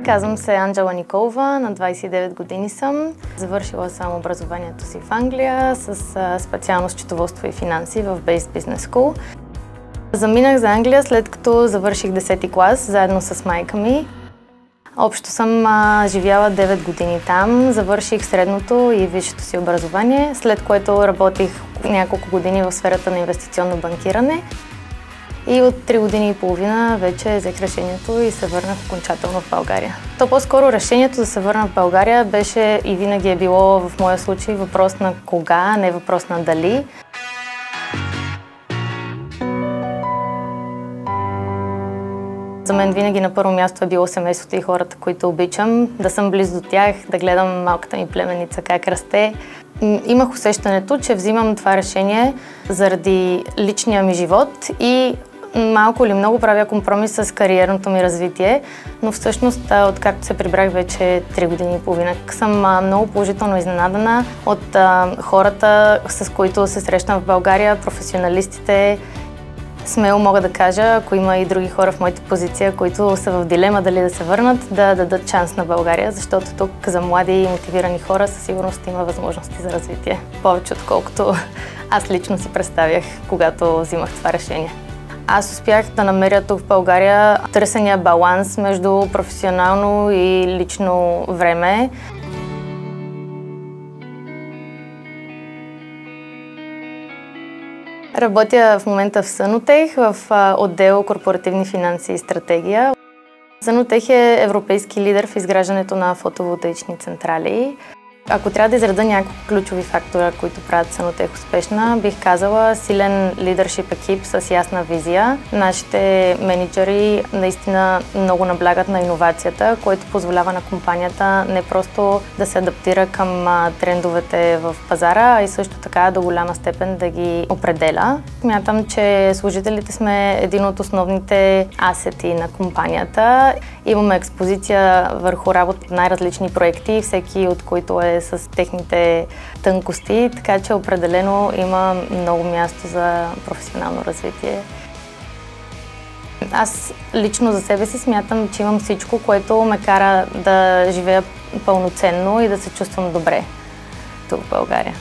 Казвам се Анджела Николова, на 29 години съм. Завършила съм образованието си в Англия с специалност счетоводство и финанси в Base Business School. Заминах за Англия след като завърших 10-ти клас, заедно с майка ми. Общо съм живяла 9 години там, завърших средното и висшето си образование, след което работих няколко години в сферата на инвестиционно банкиране. И от 3 години и половина вече взех решението и се върнах окончателно в България. То по-скоро решението да се върна в България беше и винаги е било в моя случай въпрос на кога, не въпрос на дали. За мен винаги на първо място е било семейството и хората, които обичам, да съм близо до тях, да гледам малката ми племенница как расте. Имах усещането, че взимам това решение заради личния ми живот и малко или много правя компромис с кариерното ми развитие, но всъщност откакто се прибрах вече 3 години и половина, съм много положително изненадана от хората, с които се срещам в България, професионалистите. Смело мога да кажа, ако има и други хора в моята позиция, които са в дилема дали да се върнат, да дадат шанс на България, защото тук за млади и мотивирани хора със сигурност има възможности за развитие. Повече отколкото аз лично си представях, когато взимах това решение. Аз успях да намеря тук в България търсения баланс между професионално и лично време. Работя в момента в Санотех, в отдел корпоративни финанси и стратегия. Санотех е европейски лидер в изграждането на фотоволтаични централи. Ако трябва да изредя няколко ключови фактора, които правят Санотех успешна, бих казала силен лидершип екип с ясна визия. Нашите мениджъри наистина много наблягат на иновацията, което позволява на компанията не просто да се адаптира към трендовете в пазара, а и също така до голяма степен да ги определя. Смятам, че служителите сме един от основните асети на компанията. Имаме експозиция върху работа на най-различни проекти, всеки от които е с техните тънкости, така че определено има много място за професионално развитие. Аз лично за себе си смятам, че имам всичко, което ме кара да живея пълноценно и да се чувствам добре тук в България.